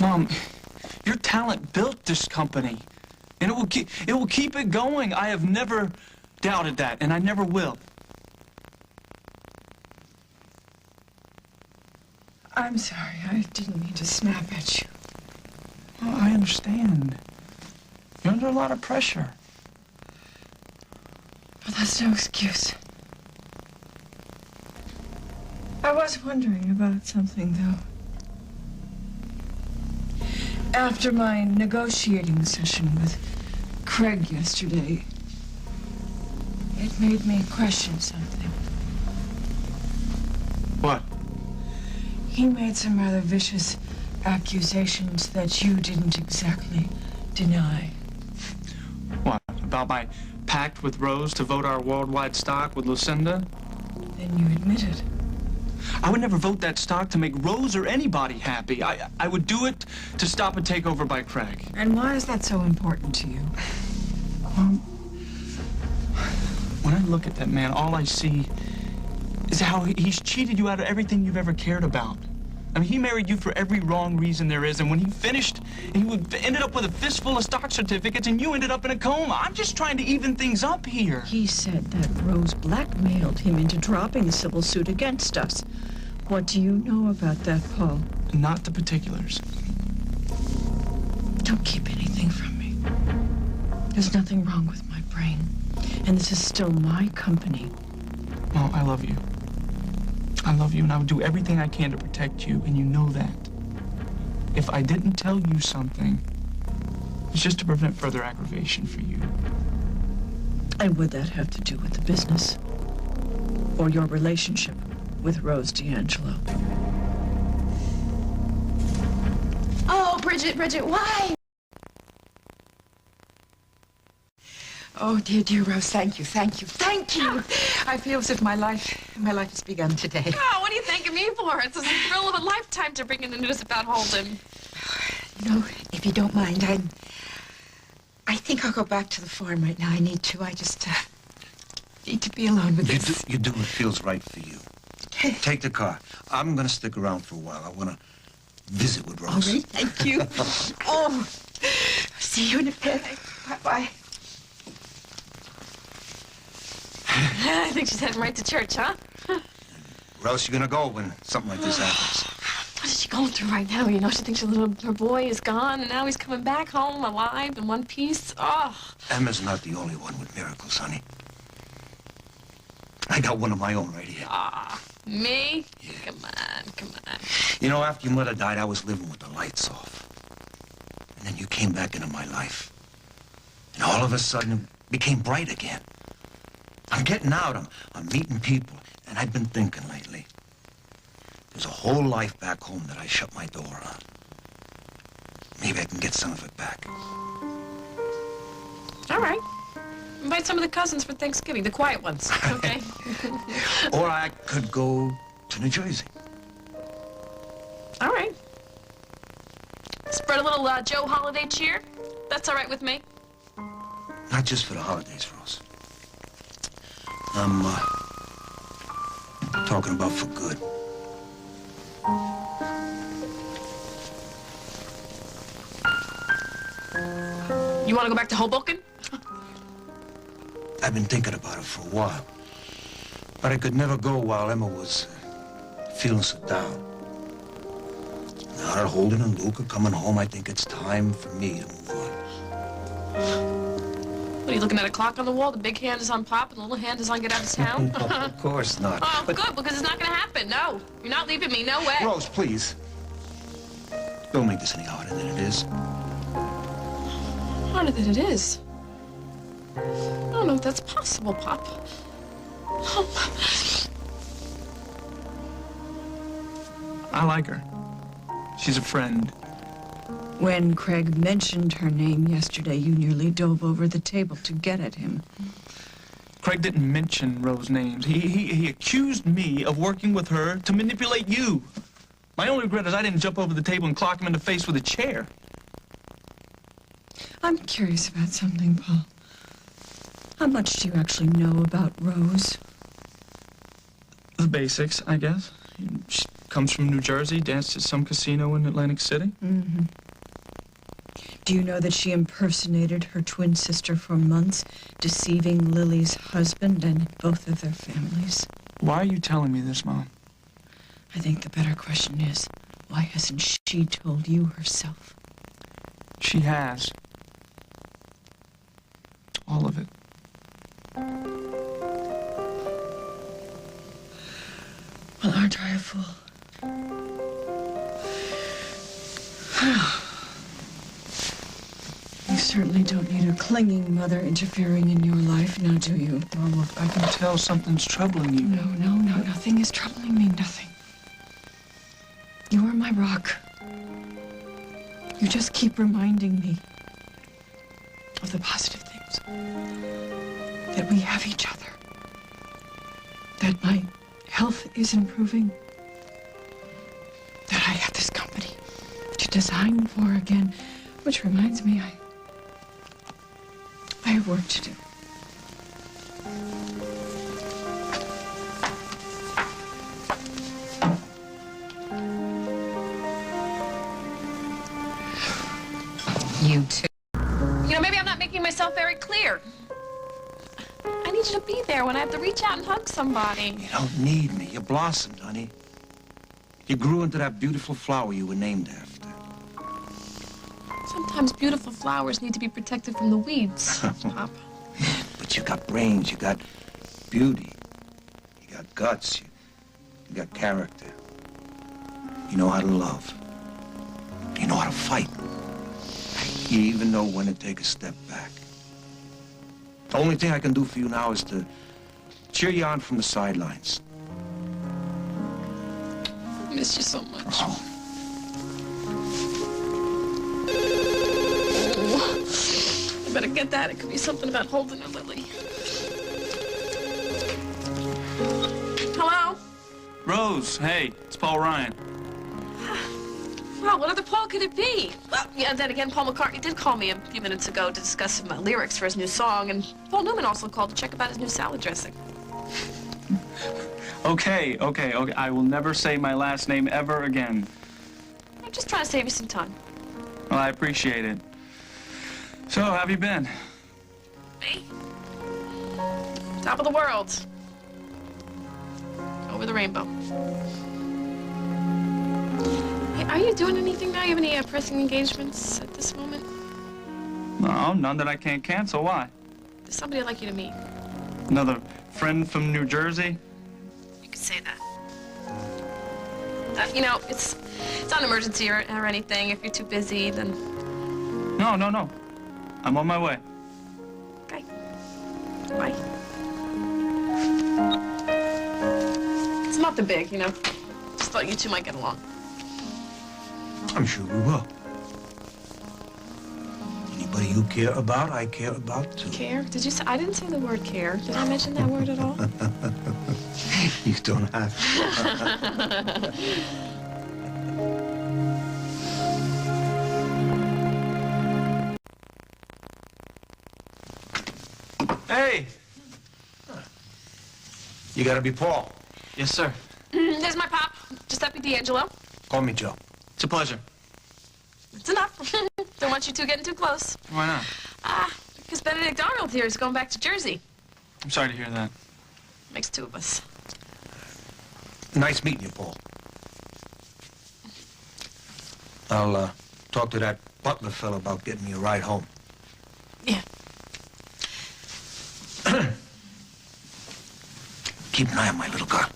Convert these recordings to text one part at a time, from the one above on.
Mom, your talent built this company, and it will keep it going. I have never doubted that, and I never will. I'm sorry. I didn't mean to snap at you. Oh, I understand. You're under a lot of pressure. Well, that's no excuse. I was wondering about something, though. After my negotiating session with Craig yesterday, it made me question something. What? He made some rather vicious accusations that you didn't exactly deny. What? About my pact with Rose to vote our worldwide stock with Lucinda? Then you admitted. I would never vote that stock to make Rose or anybody happy. I would do it to stop a takeover by Craig. And why is that so important to you? When I look at that man, all I see is how he's cheated you out of everything you've ever cared about. I mean, he married you for every wrong reason there is, and when he finished, ended up with a fistful of stock certificates, and you ended up in a coma. I'm just trying to even things up here. He said that Rose blackmailed him into dropping a civil suit against us. What do you know about that, Paul? Not the particulars. Don't keep anything from me. There's nothing wrong with my brain, and this is still my company. Well, I love you. I love you, and I would do everything I can to protect you, and you know that. If I didn't tell you something, it's just to prevent further aggravation for you. And would that have to do with the business? Or your relationship with Rose D'Angelo? Oh, Bridget, why? Oh, dear Rose, thank you. I feel as if my life has begun today. Oh, what are you thanking me for? It's the thrill of a lifetime to bring in the news about Holden. You know, if you don't mind, I think I'll go back to the farm right now. I need to. I just need to be alone with this. You do what feels right for you. Take the car. I'm going to stick around for a while. I want to visit with Rose. All right, thank you. Oh, see you in a bit. Bye-bye. I think she's heading right to church, huh? Where else you going to go when something like this happens? What is she going through right now? You know, she thinks her boy is gone, and now he's coming back home alive in one piece. Oh. Emma's not the only one with miracles, honey. I got one of my own right here. Ah, me? Yeah. Come on. You know, after your mother died, I was living with the lights off. And then you came back into my life. And all of a sudden, it became bright again. I'm getting out, I'm meeting people, and I've been thinking lately. There's a whole life back home that I shut my door on. Maybe I can get some of it back. All right. Invite some of the cousins for Thanksgiving, the quiet ones, okay? Or I could go to New Jersey. All right. Spread a little Joe holiday cheer. That's all right with me. Not just for the holidays, Rose. I'm talking about for good. You want to go back to Hoboken? I've been thinking about it for a while. But I could never go while Emma was feeling so down. Now that Holden and Luke are coming home, I think it's time for me to move on. What, are you looking at a clock on the wall? The big hand is on Pop and the little hand is on get out of town? No, of course not. Oh, But good, because it's not going to happen. No, you're not leaving me. No way. Rose, please. Don't make this any harder than it is. Harder than it is. I don't know if that's possible, Pop. Oh, I like her. She's a friend. When Craig mentioned her name yesterday, you nearly dove over the table to get at him. Craig didn't mention Rose's names. He accused me of working with her to manipulate you. My only regret is I didn't jump over the table and clock him in the face with a chair. I'm curious about something, Paul. How much do you actually know about Rose? The basics, I guess. comes from New Jersey, danced at some casino in Atlantic City. Mm-hmm. Do you know that she impersonated her twin sister for months, deceiving Lily's husband and both of their families? Why are you telling me this, Mom? I think the better question is, why hasn't she told you herself? She has. All of it. Well, aren't I a fool? You certainly don't need a clinging mother interfering in your life, now do you? Well, look, I can tell something's troubling you. No, nothing is troubling me, nothing. You are my rock. You just keep reminding me of the positive things. That we have each other. That my health is improving. That I have this company to design for again. Which reminds me, I have work to do. You too. You know, maybe I'm not making myself very clear. I need you to be there when I have to reach out and hug somebody. You don't need me. You blossomed, honey. You grew into that beautiful flower you were named after. Sometimes beautiful flowers need to be protected from the weeds, Pop. But you got brains, you got beauty, you got guts, you got character. You know how to love. You know how to fight. You even know when to take a step back. The only thing I can do for you now is to cheer you on from the sidelines. I miss you so much. Oh. I better get that. It could be something about holding a lily. Hello? Rose, hey, it's Paul Ryan. Well, what other Paul could it be? Well, yeah, then again, Paul McCartney did call me a few minutes ago to discuss some lyrics for his new song, and Paul Newman also called to check about his new salad dressing. Okay. I will never say my last name ever again. I'm just trying to save you some time. Well, I appreciate it. So, how have you been? Me? Top of the world. Over the rainbow. Hey, are you doing anything now? You have any pressing engagements at this moment? No, none that I can't cancel. Why? There's somebody I'd like you to meet. Another friend from New Jersey? You could say that. You know, it's not an emergency or anything. If you're too busy, then... No. I'm on my way. Okay. Bye. It's nothing big, you know. Just thought you two might get along. I'm sure we will. Anybody you care about, I care about too. Care? Did you say? I didn't say the word care. Did I mention that word at all? You don't have to. Hey! You gotta be Paul. Yes, sir. There's my pop, Giuseppe D'Angelo. Call me Joe. It's a pleasure. It's enough. Don't want you two getting too close. Why not? Because Benedict Arnold here is going back to Jersey. I'm sorry to hear that. Makes two of us. Nice meeting you, Paul. I'll talk to that butler fellow about getting me a ride home. Yeah. Keep an eye on my little girl.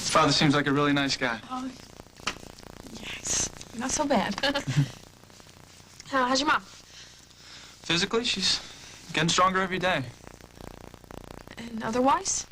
Father seems like a really nice guy. Oh, yes. Not so bad. How's your mom? Physically, she's getting stronger every day. And otherwise?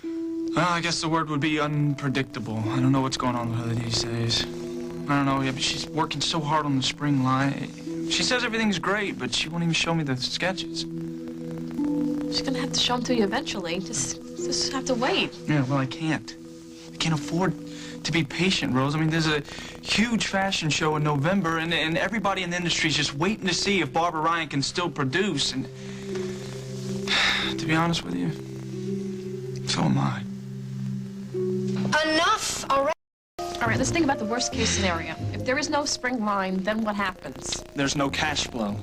Well, I guess the word would be unpredictable. I don't know what's going on with her these days. I don't know, yeah, but she's working so hard on the spring line. She says everything's great, but she won't even show me the sketches. She's gonna have to show them to you eventually. Just have to wait. Yeah, well, I can't. I can't afford to be patient, Rose. I mean, there's a huge fashion show in November, and everybody in the industry is just waiting to see if Barbara Ryan can still produce. And to be honest with you, so am I. Enough already. All right, let's think about the worst case scenario. If there is no spring line, then what happens? There's no cash flow.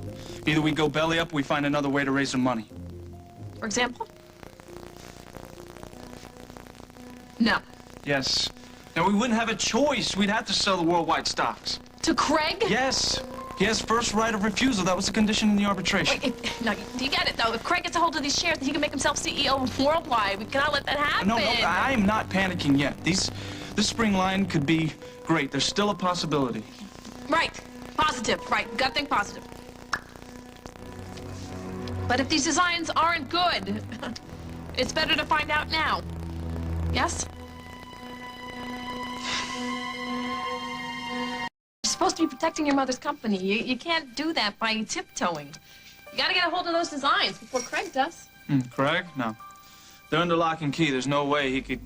Either we go belly up or we find another way to raise some money. For example? No. Yes. Now, we wouldn't have a choice. We'd have to sell the worldwide stocks. To Craig? Yes. He has first right of refusal. That was the condition in the arbitration. Wait, no, you get it, though. If Craig gets a hold of these shares, then he can make himself CEO worldwide. We cannot let that happen. No, I am not panicking yet. This spring line could be great. There's still a possibility. Right. Positive. Right. Gotta think positive. But if these designs aren't good, it's better to find out now. Yes? You're supposed to be protecting your mother's company. You can't do that by tiptoeing. You gotta get a hold of those designs before Craig does. Craig? No. They're under lock and key. There's no way he could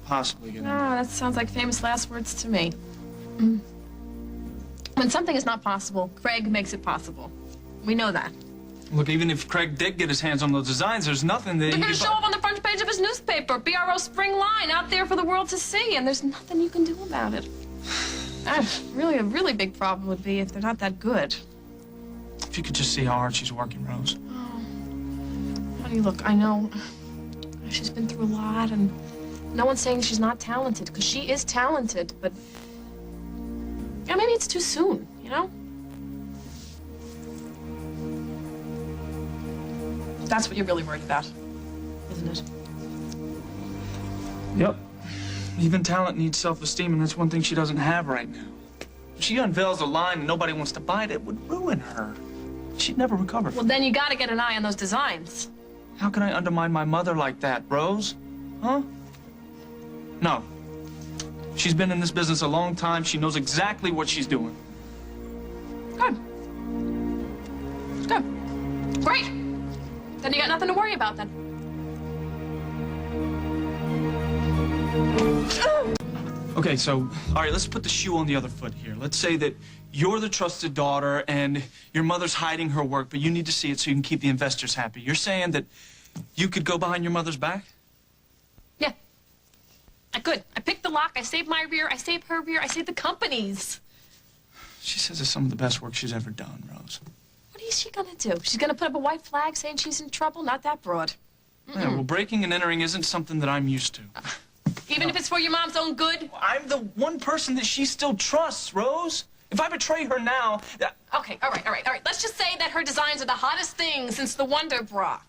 possibly get in. Ah, that sounds like famous last words to me. When something is not possible, Craig makes it possible. We know that. Look, even if Craig did get his hands on those designs, there's nothing that They're he going to could show up on the front page of his newspaper, BRO Spring Line, out there for the world to see, and there's nothing you can do about it. Really, a really big problem would be if they're not that good. If you could just see how hard she's working, Rose. Oh. Honey, look, I know she's been through a lot, and no one's saying she's not talented, because she is talented, but yeah, maybe it's too soon, you know? That's what you're really worried about, isn't it? Yep. Even talent needs self-esteem, and that's one thing she doesn't have right now. If she unveils a line and nobody wants to buy it, it would ruin her. She'd never recover. Well, then you gotta get an eye on those designs. How can I undermine my mother like that, Rose? Huh? No. She's been in this business a long time. She knows exactly what she's doing. Good. Good. Great. Then you got nothing to worry about, then. Okay, so, all right, let's put the shoe on the other foot here. Let's say that you're the trusted daughter and your mother's hiding her work, but you need to see it so you can keep the investors happy. You're saying that you could go behind your mother's back? Yeah. I could. I picked the lock, I saved my rear, I saved her rear, I saved the company's. She says it's some of the best work she's ever done, Rose. What is she gonna do? She's gonna put up a white flag saying she's in trouble? Not that broad. Yeah, well, breaking and entering isn't something that I'm used to. Even if it's for your mom's own good? I'm the one person that she still trusts, Rose. If I betray her now... Okay, all right. Let's just say that her designs are the hottest thing since the Wonder Bra.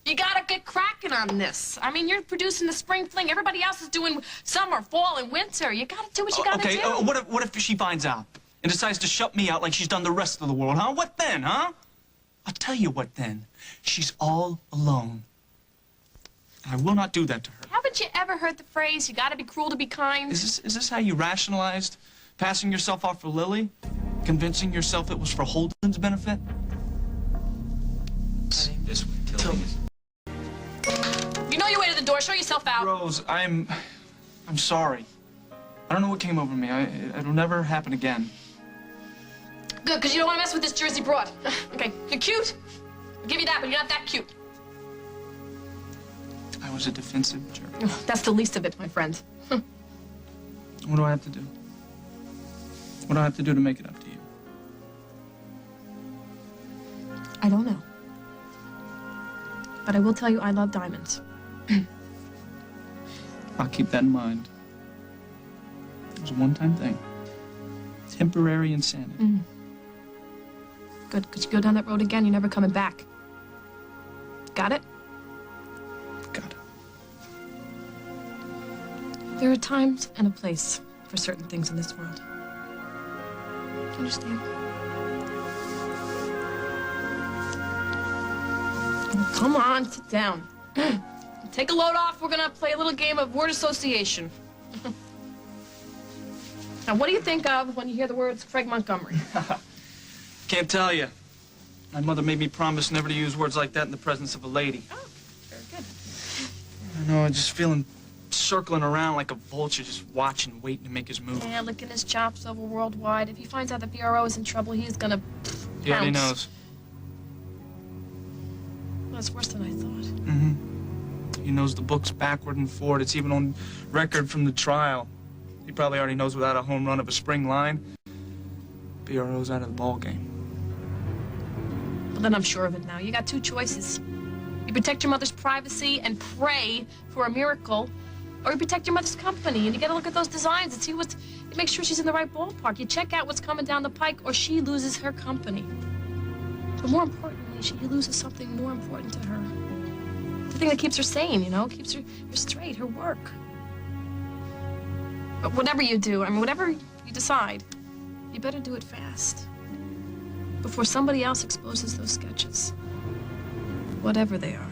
You gotta get cracking on this. I mean, you're producing the spring fling. Everybody else is doing summer, fall, and winter. You gotta do what you gotta do. Okay, what if she finds out and decides to shut me out like she's done the rest of the world, huh? What then, huh? I'll tell you what then. She's all alone. I will not do that to her. Haven't you ever heard the phrase, you gotta be cruel to be kind? Is this how you rationalized passing yourself off for Lily? Convincing yourself it was for Holden's benefit? This way, Tilly. You know your way to the door. Show yourself out. Rose, I'm sorry. I don't know what came over me. It'll never happen again. Good, because you don't want to mess with this Jersey broad. Okay, you're cute. I'll give you that, but you're not that cute. I was a defensive jerk. Oh, that's the least of it, my friend. What do I have to do? What do I have to do to make it up to you? I don't know. But I will tell you I love diamonds. I'll keep that in mind. It was a one-time thing. Temporary insanity. Good, because you go down that road again, you're never coming back. Got it? Got it. There are times and a place for certain things in this world. Understand? Oh, come on, sit down. Take a load off. We're gonna play a little game of word association. Now, what do you think of when you hear the words Craig Montgomery? Can't tell you. My mother made me promise never to use words like that in the presence of a lady. Oh, very good. I know, I'm just feeling circling around like a vulture, just watching, waiting to make his move. Yeah, licking his chops over worldwide. If he finds out the BRO is in trouble, he's gonna He already pounce. knows. Well, it's worse than I thought. Mm-hmm. He knows the book's backward and forward. It's even on record from the trial. He probably already knows without a home run of a spring line, BRO's out of the ball game. Well, then I'm sure of it now. You got two choices. You protect your mother's privacy and pray for a miracle, or you protect your mother's company, and you gotta look at those designs and see what's... You make sure she's in the right ballpark. You check out what's coming down the pike, or she loses her company. But more importantly, she loses something more important to her. The thing that keeps her sane, you know, keeps her straight, her work. But whatever you do, I mean, whatever you decide, you better do it fast. Before somebody else exposes those sketches. Whatever they are.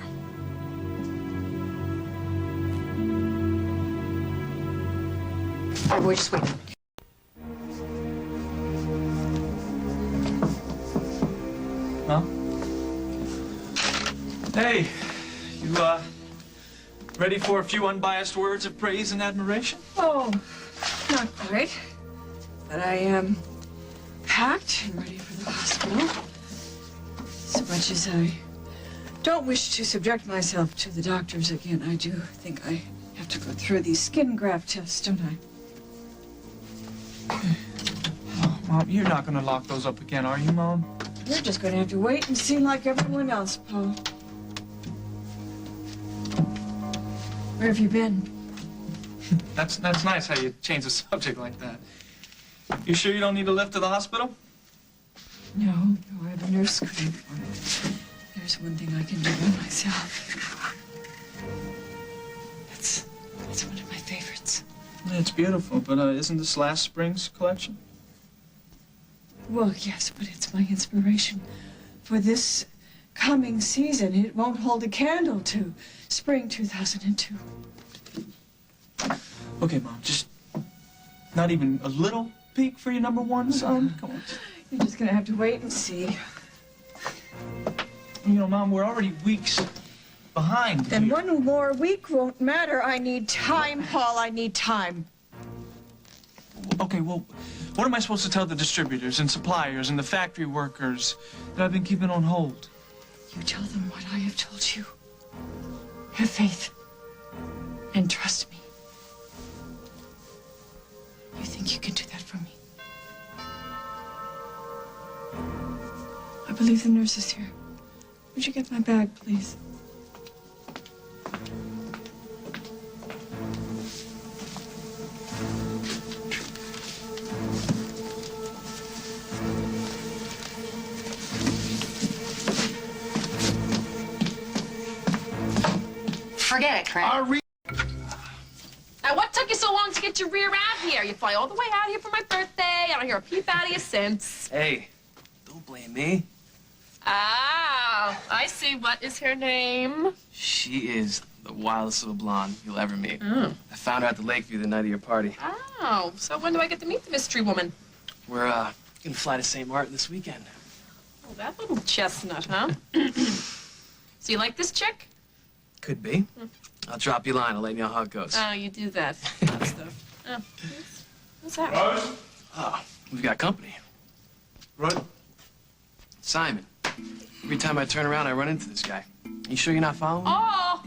Oh, we're just waiting. Huh? Hey, you, ready for a few unbiased words of praise and admiration? Oh, not quite. But I am packed and ready for the hospital. As much as I don't wish to subject myself to the doctors again, I do think I have to go through these skin graft tests, don't I? Oh, Mom, you're not gonna lock those up again, are you, Mom? You're just going to have to wait and see like everyone else, Paul. Where have you been? That's nice how you change the subject like that. You sure you don't need a lift to the hospital? No, I have a nurse screen for me. There's one thing I can do by myself. That's one of my favorites. Yeah, it's beautiful, but isn't this last spring's collection? Well, yes, but it's my inspiration for this coming season. It won't hold a candle to spring 2002. Okay, Mom, just not even a little peek for your number one son? Come on. You're just going to have to wait and see. You know, Mom, we're already weeks behind. Then here. one more week won't matter. I need time, Paul. I need time. Okay, well, what am I supposed to tell the distributors and suppliers and the factory workers that I've been keeping on hold? You tell them what I have told you. Have faith. And trust me. You think you can do that for me? I believe the nurse is here. Would you get my bag, please? Forget it, Craig. Now, what took you so long to get your rear out here? You fly all the way out here for my birthday. I don't hear a peep out of you since. Hey, don't blame me. Ah, I see. What is her name? She is the wildest little blonde you'll ever meet. Oh. I found her at the Lakeview the night of your party. Oh, so when do I get to meet the mystery woman? We're, gonna fly to St. Martin this weekend. Oh, that little chestnut, huh? So you like this chick? Could be. I'll drop you a line. I'll let you know how it goes. Oh, you do that. That stuff. Oh, what's that? Rose? Oh, we've got company. Right. Simon. Every time I turn around, I run into this guy. You sure you're not following me? Oh!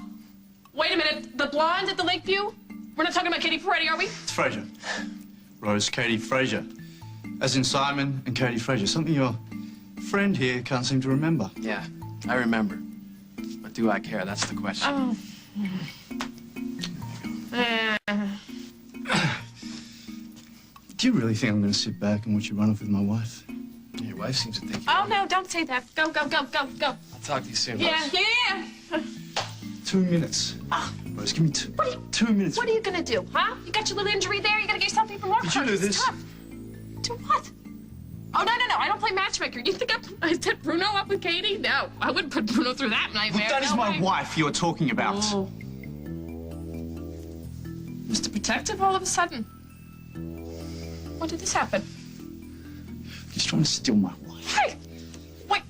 Wait a minute. The blonde at the Lakeview? We're not talking about Katie Peretti, are we? It's Fraser. Rose, Katie Fraser. As in Simon and Katie Fraser. Something your friend here can't seem to remember. Yeah, I remember. But do I care? That's the question. Oh. Do you really think I'm going to sit back and watch you run off with my wife? Your wife seems to think you Oh, no, don't say that. Go, go, go, go, go. I'll talk to you soon. Yeah, Rose. yeah. 2 minutes. Rose, give me What are you- 2 minutes. What are you gonna do, huh? You got your little injury there. You gotta get yourself even more Did you crutches. do It's this? tough. Do what? Oh, no, no, no. I don't play matchmaker. You think I set Bruno up with Katie? No, I wouldn't put Bruno through that nightmare. That is No my way. wife you are talking about. Oh. Mr. Protective all of a sudden. When did this happen? He's trying to steal my wife. Hey! Wait!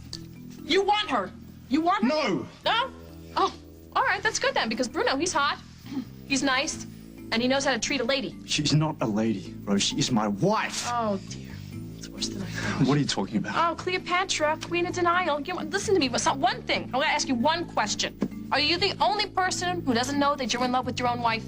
You want her? You want her? No! No? Oh, all right. That's good then, because Bruno, he's hot. He's nice. And he knows how to treat a lady. She's not a lady, Rose. She is my wife. Oh, dear. It's worse than I thought. What are you talking about? Oh, Cleopatra, queen of denial. You know, listen to me. What's not one thing? I'm going to ask you one question. Are you the only person who doesn't know that you're in love with your own wife?